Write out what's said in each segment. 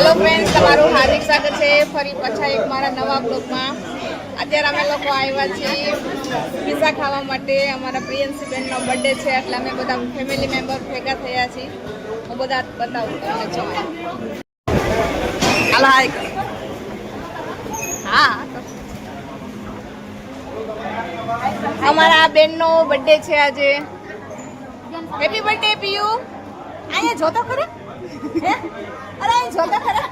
Hello friends, તમારું હાર્દિક સ્વાગત છે ફરી પાછા એક મારા નવા બ્લોગમાં. અત્યારે અમે લોકો આવ્યા છીએ પિઝા ખાવા માટે. અમારા પ્રિયંશી બેનનો બર્થડે છે એટલે અમે બધા ફેમિલી મેમ્બર ભેગા થયા છીએ. હું બધા બતાવું તમને. જો હાલો, હાય. હા, અમારા આ બેનનો બર્થડે છે આજે. Happy birthday Piyu. અહીંયા જોતો ખરા. અરે અહીં જોતો ખરા.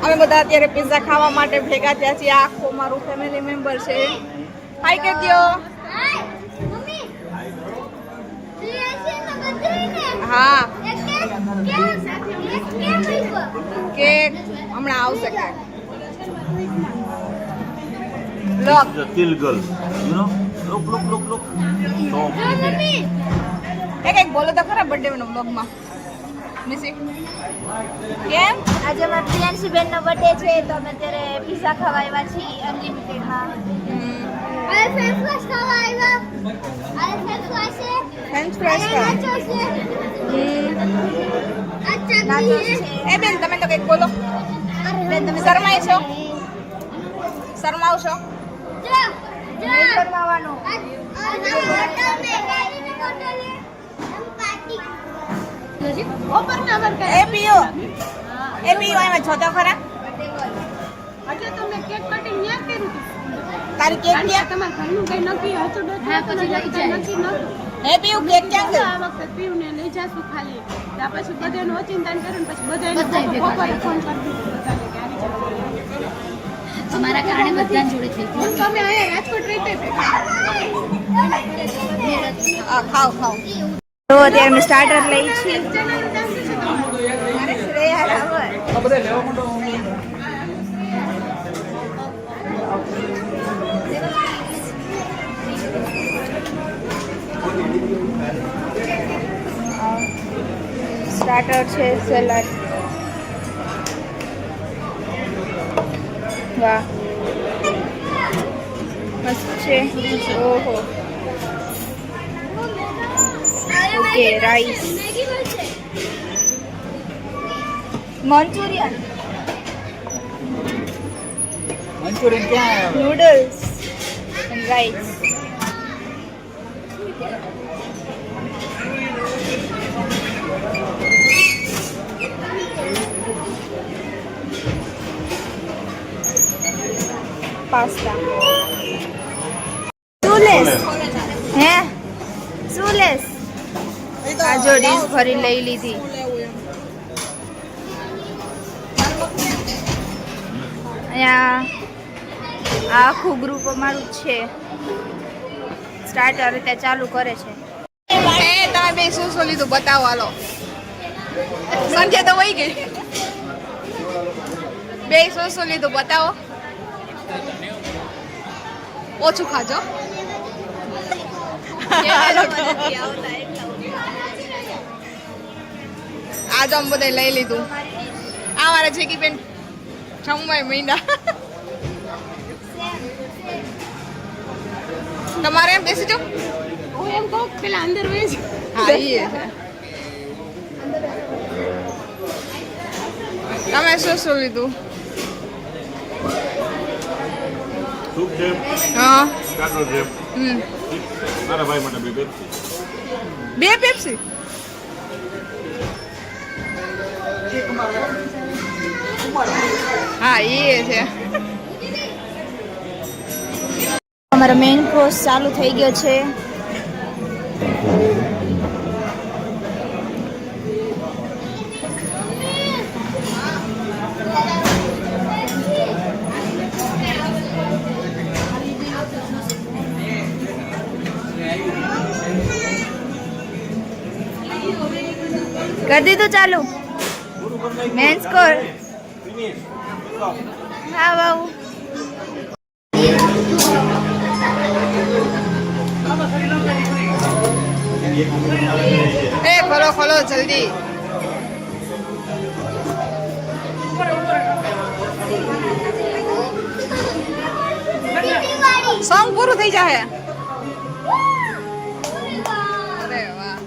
અમે બધા અત્યારે પિઝા ખાવા માટે ભેગા થયા છીએ. આખો મારું ફેમિલી મેમ્બર છે. હાય કરી દો. હા, કેક હમણાં આવશે. Cake look the till girl, you know, look so એક બોલો તો ખરા બર્થડે નો બ્લોગમાં. મિસી કેમ? આજે મારા પ્રિયાંશી બેનનો બર્થડે છે તો અમે અત્યારે પિઝા ખાવા આવ્યા છીએ અનલિમિટેડમાં. અરે ફ્રેન્ચ ફ્રાઈસ ખાવા આવ્યા. અરે ફ્રેન્ચ ફ્રાઈસ છે. ફ્રેન્ચ ફ્રાઈસ છે. નાચો છે. એ બેન તમે તો કંઈક બોલો. બેન તમે શરમાય છો? શરમાવ છો? નહીં શરમાવાનું. એ પીઓ એમાં જોતો ખરા. એટલે તમે કેક કટિંગ ન્યા કર્યું તારી કેક ક્યાં? તમારા ઘરનું કઈ નક્કી હતું નક્કી નતું. હે પીઓ કેક ક્યાં છે? આ વખતે પીવું ને લઈ જાશું ખાલી ત્યાં પછી બધાનું ઓચિંતાન કર્યું પછી બધાને બપોરે ફોન કરી દીધું બધાને કે આવી જાવ. તમારા કારણે બધા જોડે થઈ ગયું. તમે અહીંયા રાજકોટ રહેતા ખાઓ ખાઓ. તો અત્યારે અમે સ્ટાર્ટર લઈ છીએ. અરે શ્રેયા રાવલ. સ્ટાર્ટર છે સલાડ. વાહ મસ્ત છે. ઓહો ઓકે. રાઈસ, મંચુરિયન क्या નૂડલ્સ એન્ડ રાઈસ. પાસ્તા. સુલેસ હે સુલેસ. આ જો ડીશ ભરી લઈ લીધી. અહીંયા આખું ગ્રુપ અમારું છે. સ્ટાર્ટર ત્યાં ચાલુ કરે છે. તમે બે શું શું લીધું બતાવો. હાલો, સંજય તો વહી ગઈ. બે શું લીધું બતાવો. ઓછું ખાજો. આ જો અમે બધા લઈ લીધું. આ મારા જેકી બેન જમવાય મહિના. તમારે એમ બેસી જાઓ. હું એમ કહું પેલા અંદર વહી છે. હા એ છે. તમે શું લીધું? सूप છે હા. કાકરો છે મારા ભાઈ માટે બે પેપ્સી. 2 પેપ્સી. હા એ છે. અમારો મેઇન કોર્સ ચાલુ થઈ ગયો છે. कर દીધું ચાલુ. મેન્સ કોર. હા બાબુ. એ ખોલો ખોલો જલ્દી. સોંગ પૂરું થઈ જાય. અરે વાહ.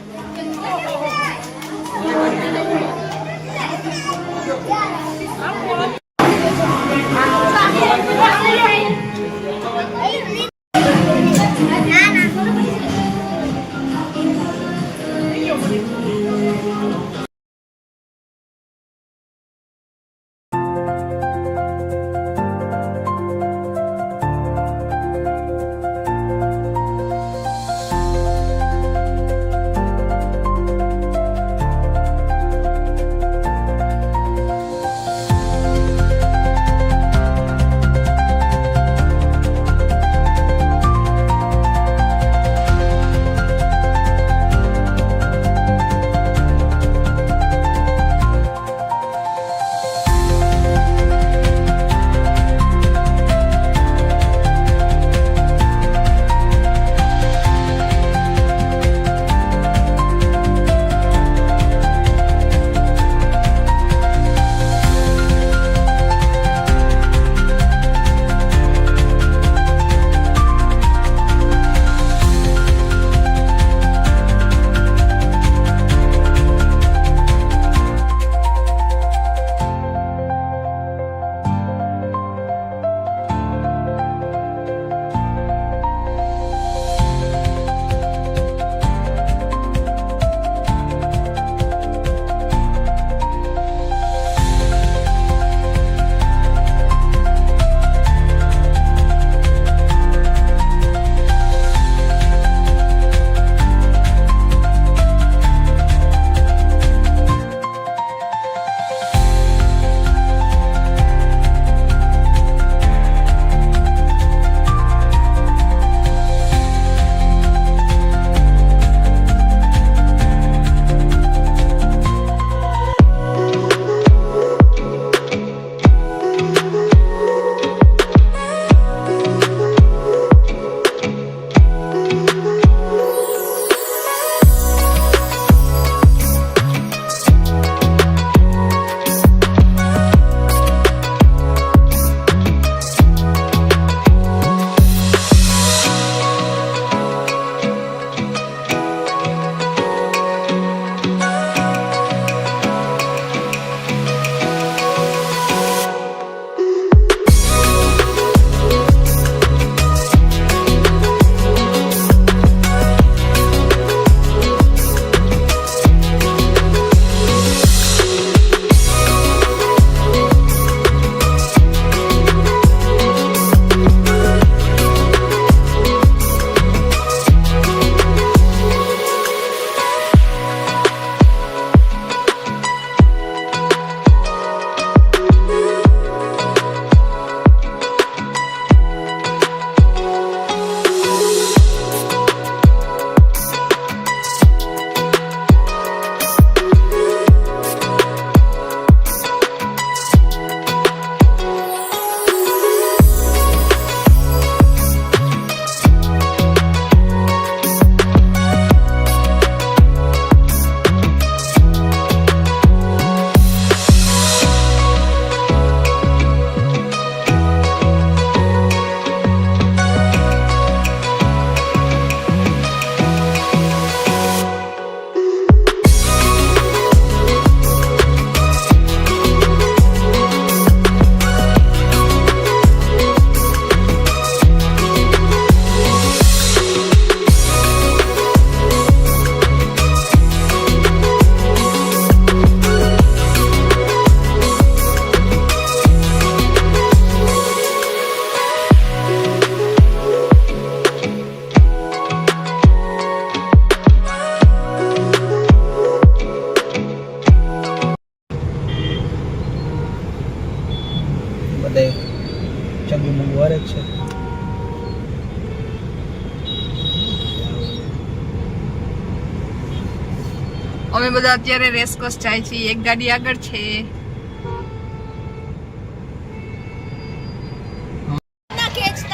અમે બધા અત્યારે રેસકોર્સ જાય છીએ. એક ગાડી આગળ છે.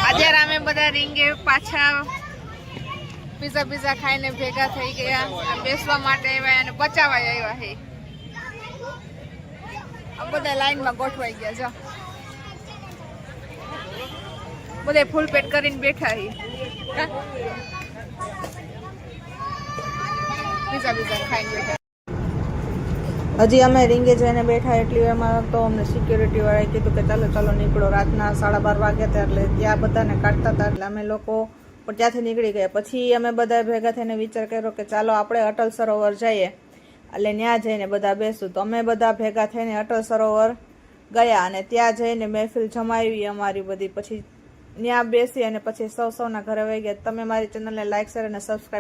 અત્યારે અમે બધા રીંગે પાછા પીઝા ખાઈને ભેગા થઈ ગયા. બેસવા માટે આવ્યા અને પચાવવા આવ્યા છે. આ બધા લાઈનમાં ગોઠવાઈ ગયા છે. બધા ફૂલ પેટ કરીને બેઠા છે. પીઝા ખાઈને બેઠા. હજી અમે રીંગે જઈને બેઠા એટલી વારમાં તો અમને સિક્યોરિટી વાળાએ કીધું કે ચાલો ચાલો નીકળો. રાતના 12:30 વાગ્યા હતા એટલે ત્યાં બધાને કાઢતા હતા એટલે અમે લોકો પણ ત્યાંથી નીકળી ગયા. પછી અમે બધા ભેગા થઈને વિચાર કર્યો કે ચાલો આપણે અટલ સરોવર જઈએ એટલે ત્યાં જઈને બધા બેસું. તો અમે બધા ભેગા થઈને અટલ સરોવર ગયા અને ત્યાં જઈને મહેફિલ જમાવી અમારી બધી. પછી ત્યાં બેસી અને પછી સૌના ઘરે વહી ગયા. તમે મારી ચેનલને લાઈક શેર અને સબસ્ક્રાઈબ